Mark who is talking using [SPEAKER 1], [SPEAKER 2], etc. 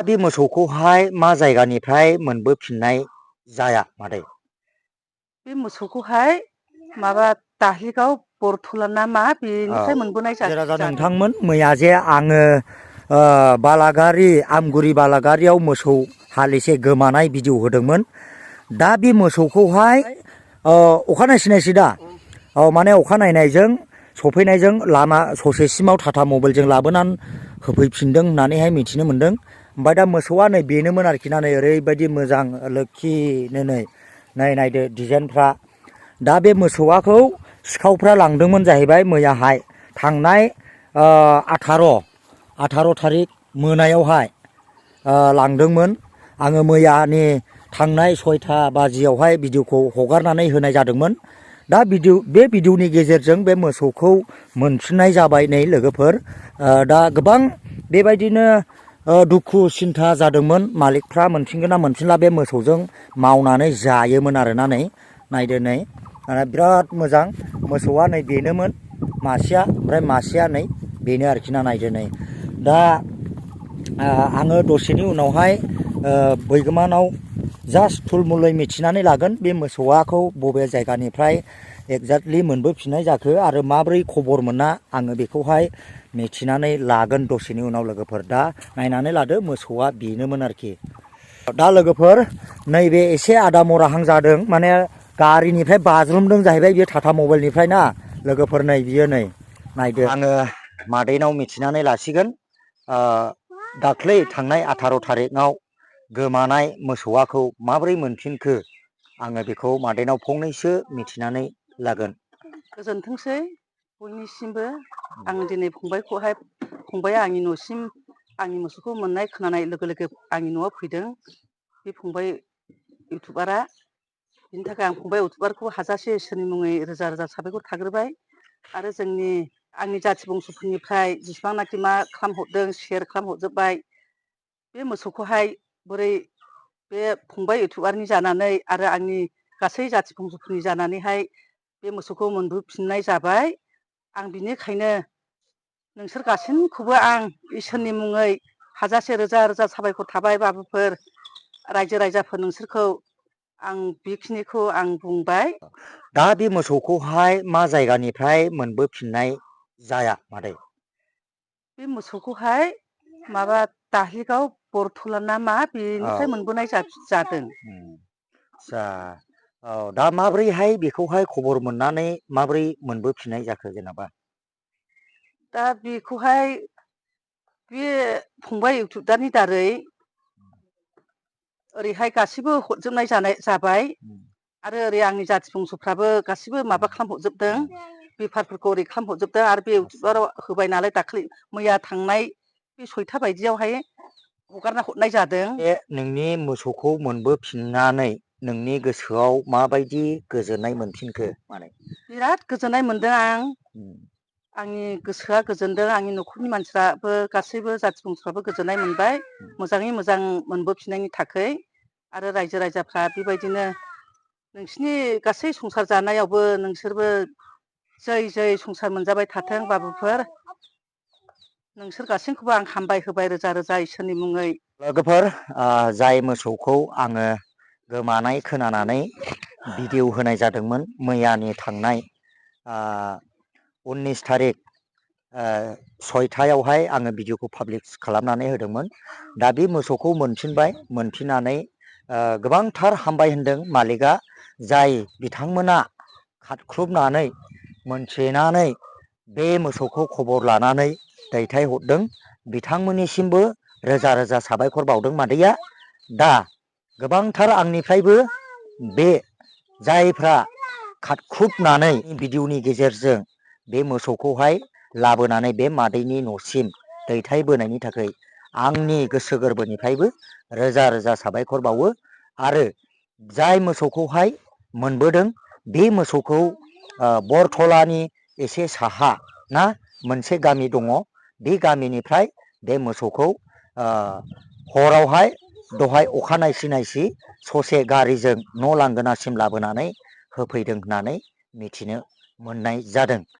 [SPEAKER 1] बे मोसौखौहाय मा जायगानिफ्राय मोनबोफिननाय जाया मादै?
[SPEAKER 2] बे मोसौखौहाय माबा दाहलिगाव बरथला ना मा बेनिफ्राय मोनबोनाय
[SPEAKER 1] जादों। नोंथांमोन मैया जे आङो बालागारि आमगुरि बालागारियाव मोसौ हालिसे गोमानाय भिडिअ होदोंमोन। दा बे मोसौखौहाय अखानायसि नायसै दा माने अखानायनायजों सफैनायजों लामा ससेसिमाव टाटा मबाइलजों लाबोनानै होफैफिनदों होननानैहाय मिथिनो मोनदों। ओमफ्राय दा मोसौआ नै बेनोमोन आरोखि ना, नै ओरैबायदि मोजां लोखिनो नै नायदो डिजाइनफ्रा। दा बे मोसौआखौ सिखावफ्रा लांदोंमोन जाहैबाय मैयाहाय थांनाय 18 थारिख मोनायावहाय लांदोंमोन। आङो मैयानि थांनाय 6टा बाजियावहाय भिडिअखौ हगारनानै होनाय जादोंमोन। दा बे भिडिअनि गेजेरजों बे मोसौखौ मोनफिननाय जाबाय नै लोगोफोर। दा गोबां बेबायदिनो दुखु सिन्था जादोंमोन मालिकफ्रा मोनफिनगोन ना मोनफिनला बे मोसौजों मावनानै जायोमोन आरोना। नै नायदो नै बिराद मोजां मोसौआ नै बेनोमोन मासेया, ओमफ्राय मासेया नै बेनो आरोखि ना। नायदो नै दा आङो दसेनि उनावहाय बैगोमानाव जास्ट थुलमुलै मिथिनानै लागोन बे मोसौआखौ बबे जायगानिफ्राय एक्जेक्टलि मोनबोफिननाय जाखो आरो माब्रै खबर मोना आङो बेखौहाय मिथिनानै लागोन दसेनि उनाव लोगोफोर। दा नायनानै लादो मोसौआ बेनोमोन आरोखि। दा लोगोफोर नैबे एसे आदा मराहां जादों, माने गारिनिफ्राय बाज्रुमदों जाहैबाय बेयो टाटा मबाइलनिफ्राय ना लोगोफोर। नै बियो नै नायदो। आङो मादैनाव मिथिनानै लासिगोन दाख्लै थांनाय 18 थारिखआव गोमानाय मोसौआखौ माबोरै मोनफिनखो आङो बेखौ मादैनाव फंनैसो मिथिनानै लागोन।
[SPEAKER 2] गोजोनथोंसै बयनिसिमबो। आं दिनै फंबाया आंनि न'सिम आंनि मोसौखौ मोननाय खोनानाय लोगो लोगो आंनि न'आव फैदों बे फंबाय इउटुबारा। बिनि थाखाय आं फंबाय इउटुबारखौ हाजासे इसोरनि मुङै रोजा रोजा साबायखर थाग्रोबाय। आरो आंनि जाथि बंस'फोरनिफ्राय जेसेबांनाखि मा खालामहरदों सेयार खालामहरजोब्बाय। बे मोसौखौहाय बोरै बे फंबाय इउटुबारनि जानानै आरो आंनि गासै जाथि बंस'फोरनि जानानैहाय बे मोसौखौ मोनबोफिननाय जाबाय। आं बिनिखायनो नोंसोर गासैखौबो आं इसोरनि मुङै हाजासे रोजा रोजा साबायखर थाबाय बाबुफोर, रायजो राजाफोर नोंसोरखौ आं बेखिनिखौ आं बुंबाय।
[SPEAKER 1] दा बे मोसौखौहाय मा जायगानिफ्राय मोनबोफिननाय जाया मादै?
[SPEAKER 2] बे मोसौखौहाय माबा दाहलिगाव बरथला ना मा बेनिफ्राय मोनबोनाय जादों।
[SPEAKER 1] औ दा माब्रैहाय बेखौहाय खबर मोननानै माब्रै मोनबोफिननाय जाखो जेनेबा?
[SPEAKER 2] दा बेखौहाय बे फंबाय इउटुबारनि दारै ओरैहाय गासिबो हरजोबनाय जाबाय। आरो ओरै आंनि जाथि बंस'फ्राबो गासिबो माबा खालामहरजोबदों, बेफारफोरखौ ओरै खालामहरजोबदों। आरो बे इउटुबाराव होबाय नालाय दाख्लै मैया थांनाय बे 6टा बायदियावहाय हगारना हरनाय जादों।
[SPEAKER 1] बे नोंनि मोसौखौ मोनबोफिननानै नोंनि गोसोआव माबायदि गोजोननाय मोनफिनखो मादै?
[SPEAKER 2] बिराद गोजोननाय मोनदों आं। आंनि गोसोआ गोजोनदों, आंनि न'खरनि मानसिफ्राबो गासैबो जाथि बंस'फ्राबो गोजोननाय मोनबाय मोजाङै मोजां मोनबोफिननायनि थाखै। आरो रायजो राजाफ्रा बेबायदिनो नोंसिनि गासै संसार जानायावबो नोंसोरबो जै जै संसार मोनजाबाय थाथों बाबुफोर। नोंसोर गासैखौबो आं हामबाय होबाय रोजा रोजा इसोरनि मुङै।
[SPEAKER 1] लोगोफोर जाय मोसौखौ आङो गोमानाय खोनानानै भिडिअ होनाय जादोंमोन मैयानि थांनाय 19 थारिख 6टायावहाय आङो भिडिअखौ पाब्लिक खालामनानै होदोंमोन। दा बे मोसौखौ मोनफिनबाय, मोनफिननानै गोबांथार हामबाय होनदों मालिकआ। जाय बिथांमोना खारख्लुबनानै मोनथिनानै बे मोसौखौ खबर लानानै दैथायहरदों बिथांमोननिसिमबो रोजा रोजा साबायखर बावदों मादैया। दा गोबांथार आंनिफ्रायबो बे जायफ्रा खारख्लुबनानै भिडिअनि गेजेरजों बे मोसौखौहाय लाबोनानै बे मादैनि न'सिम दैथायबोनायनि थाखाय आंनि गोसो गोरबोनिफ्रायबो रोजा रोजा साबायखर बावो। आरो जाय मोसौखौहाय मोनबोदों बे मोसौखौ बरथलानि एसे साहा ना मोनसे गामि दङ, बे गामिनिफ्राय बे मोसौखौ हरावहाय दहाय अखानायसि नायसि ससे गारिजों न' लांगोनासिम लाबोनानै होफैदों होननानै मिथिनो मोननाय जादों।